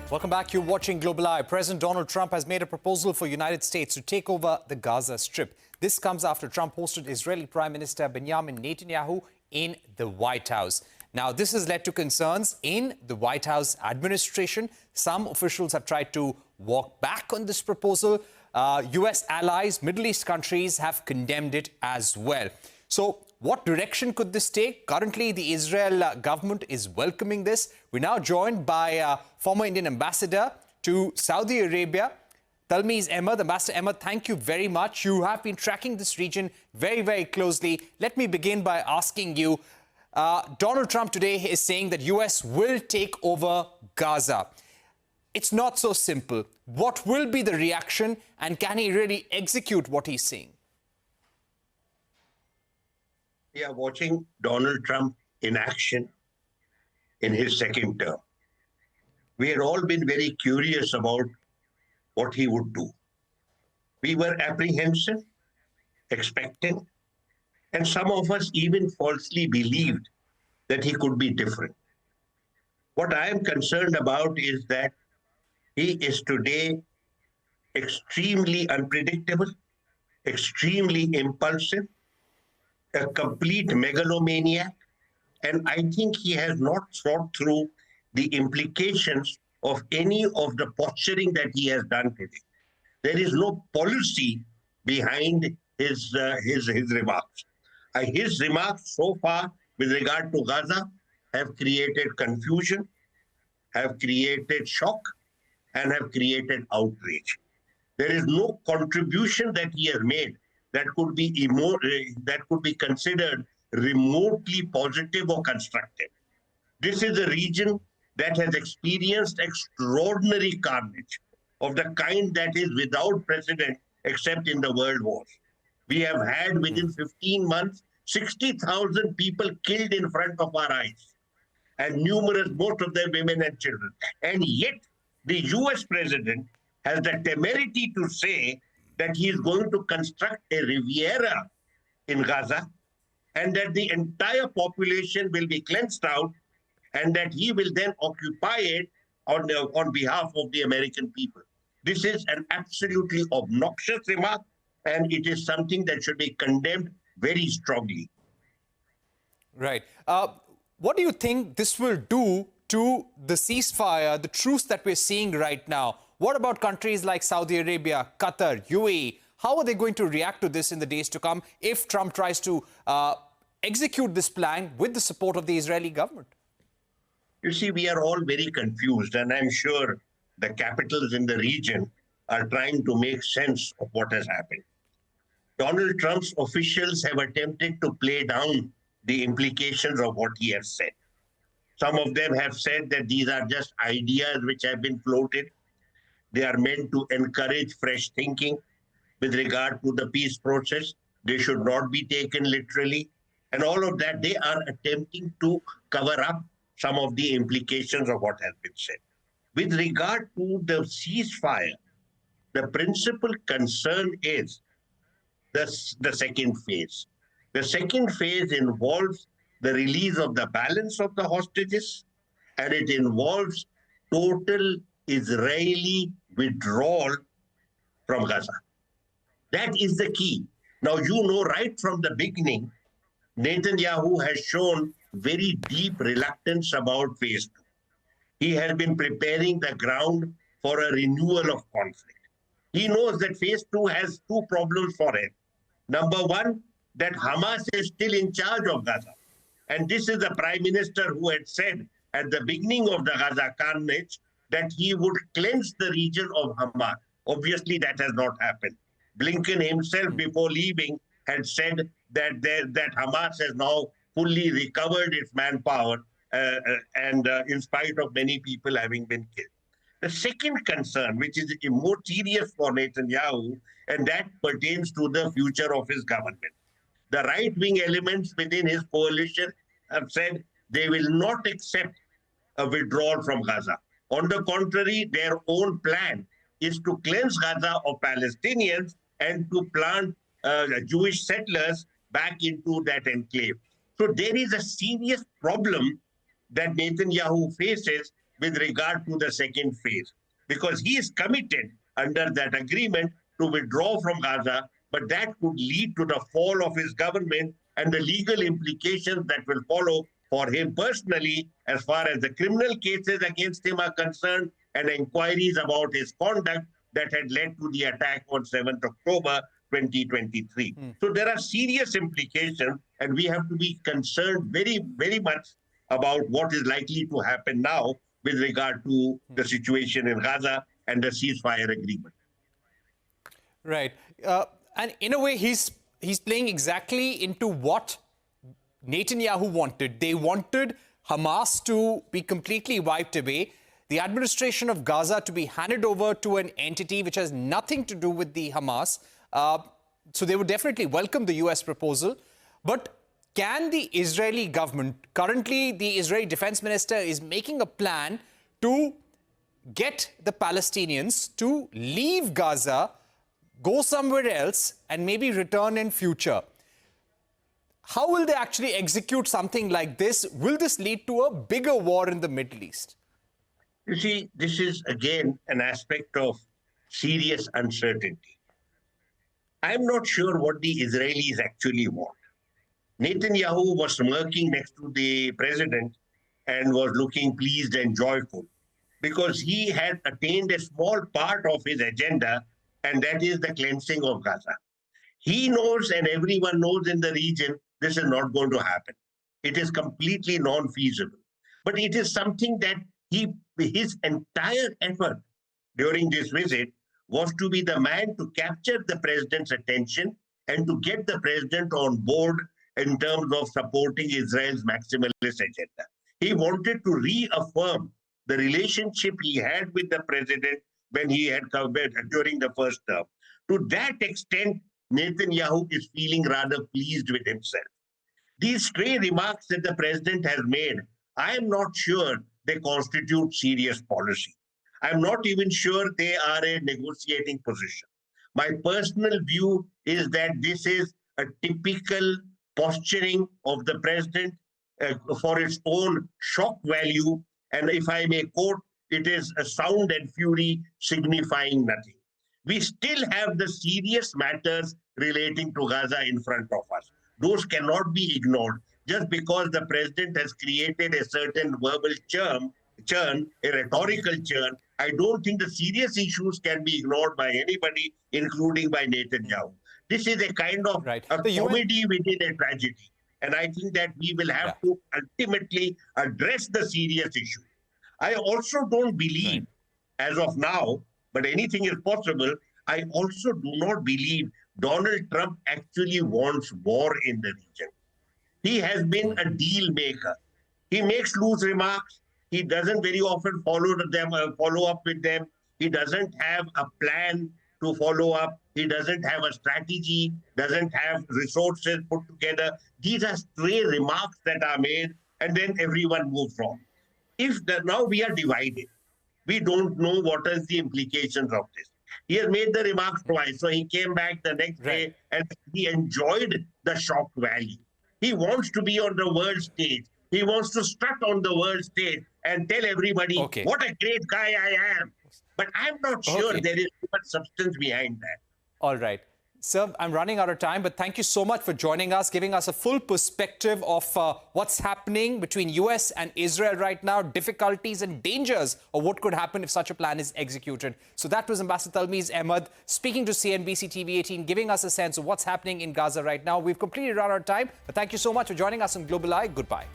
Welcome back. You're watching Global Eye. President Donald Trump has made a proposal for United States to take over the Gaza Strip. This comes after Trump hosted Israeli Prime Minister Benjamin Netanyahu in the White House. Now, this has led to concerns in the White House administration. Some officials have tried to walk back on this proposal. U.S. allies, Middle East countries have condemned it as well. So, what direction could this take? Currently, the Israel government is welcoming this. We're now joined by former Indian ambassador to Saudi Arabia, Talmiz Ahmad. Ambassador Ahmad, thank you very much. You have been tracking this region very, very closely. Let me begin by asking you, Donald Trump today is saying that U.S. will take over Gaza. It's not so simple. What will be the reaction, and can he really execute what he's saying? We are watching Donald Trump in action in his second term. We had all been very curious about what he would do. We were apprehensive, expecting, and some of us even falsely believed that he could be different. What I am concerned about is that he is today extremely unpredictable, extremely impulsive, a complete megalomaniac, and I think he has not thought through the implications of any of the posturing that he has done today. There is no policy behind his remarks. His remarks so far with regard to Gaza have created confusion, have created shock, and have created outrage. There is no contribution that he has made that could be considered remotely positive or constructive. This is a region that has experienced extraordinary carnage of the kind that is without precedent except in the world wars. We have had within 15 months 60,000 people killed in front of our eyes, and numerous, most of them women and children. And yet the US president has the temerity to say that he is going to construct a Riviera in Gaza, and that the entire population will be cleansed out, and that he will then occupy it on behalf of the American people. This is an absolutely obnoxious remark, and it is something that should be condemned very strongly. Right. What do you think this will do to the ceasefire, the truce that we're seeing right now? What about countries like Saudi Arabia, Qatar, UAE? How are they going to react to this in the days to come if Trump tries to execute this plan with the support of the Israeli government? You see, we are all very confused, and I'm sure the capitals in the region are trying to make sense of what has happened. Donald Trump's officials have attempted to play down the implications of what he has said. Some of them have said that these are just ideas which have been floated. They are meant to encourage fresh thinking with regard to the peace process. They should not be taken literally. And all of that, they are attempting to cover up some of the implications of what has been said. With regard to the ceasefire, the principal concern is the second phase. The second phase involves the release of the balance of the hostages, and it involves total Israeli withdrawal from Gaza. That is the key. Now, you know, right from the beginning, Netanyahu has shown very deep reluctance about phase two. He has been preparing the ground for a renewal of conflict. He knows that phase two has two problems for him. Number one, that Hamas is still in charge of Gaza. And this is the prime minister who had said at the beginning of the Gaza carnage that he would cleanse the region of Hamas. Obviously, that has not happened. Blinken himself, before leaving, had said that Hamas has now fully recovered its manpower, and in spite of many people having been killed. The second concern, which is more serious for Netanyahu, and that pertains to the future of his government. The right-wing elements within his coalition have said they will not accept a withdrawal from Gaza. On the contrary, their own plan is to cleanse Gaza of Palestinians and to plant Jewish settlers back into that enclave. So there is a serious problem that Netanyahu faces with regard to the second phase, because he is committed under that agreement to withdraw from Gaza, but that could lead to the fall of his government and the legal implications that will follow for him personally, as far as the criminal cases against him are concerned and inquiries about his conduct that had led to the attack on 7th October 2023. So there are serious implications, and we have to be concerned very, very much about what is likely to happen now with regard to the situation in Gaza and the ceasefire agreement. Right. And in a way, he's playing exactly into what Netanyahu wanted. They wanted Hamas to be completely wiped away, the administration of Gaza to be handed over to an entity which has nothing to do with the Hamas. So they would definitely welcome the US proposal. But can the Israeli government, currently the Israeli defense minister is making a plan to get the Palestinians to leave Gaza, go somewhere else, and maybe return in future. How will they actually execute something like this? Will this lead to a bigger war in the Middle East? You see, this is again an aspect of serious uncertainty. I'm not sure what the Israelis actually want. Netanyahu was smirking next to the president and was looking pleased and joyful because he had attained a small part of his agenda, and that is the cleansing of Gaza. He knows, and everyone knows in the region, this is not going to happen. It is completely non-feasible. But it is something that his entire effort during this visit was to be the man to capture the president's attention and to get the president on board in terms of supporting Israel's maximalist agenda. He wanted to reaffirm the relationship he had with the president when he had come during the first term. To that extent, Netanyahu is feeling rather pleased with himself. These stray remarks that the president has made, I am not sure they constitute serious policy. I'm not even sure they are a negotiating position. My personal view is that this is a typical posturing of the president for its own shock value. And if I may quote, it is a sound and fury signifying nothing. We still have the serious matters relating to Gaza in front of us. Those cannot be ignored just because the president has created a certain verbal churn, a rhetorical churn. I don't think the serious issues can be ignored by anybody, including by Netanyahu. This is a kind of a comedy within a tragedy. And I think that we will have to ultimately address the serious issue. I also don't believe, as of now, but anything is possible, I also do not believe Donald Trump actually wants war in the region. He has been a deal maker. He makes loose remarks. He doesn't very often follow up with them. He doesn't have a plan to follow up. He doesn't have a strategy, doesn't have resources put together. These are stray remarks that are made, and then everyone moves on. Now we are divided. We don't know what is the implications of this. He has made the remarks twice, so he came back the next day and he enjoyed the shock value. He wants to be on the world stage. He wants to strut on the world stage and tell everybody what a great guy I am. But I'm not sure there is too much substance behind that. All right. Sir, I'm running out of time, but thank you so much for joining us, giving us a full perspective of what's happening between US and Israel right now, difficulties and dangers of what could happen if such a plan is executed. So that was Ambassador Talmiz Ahmad speaking to CNBC-TV18, giving us a sense of what's happening in Gaza right now. We've completely run out of time, but thank you so much for joining us on Global Eye. Goodbye.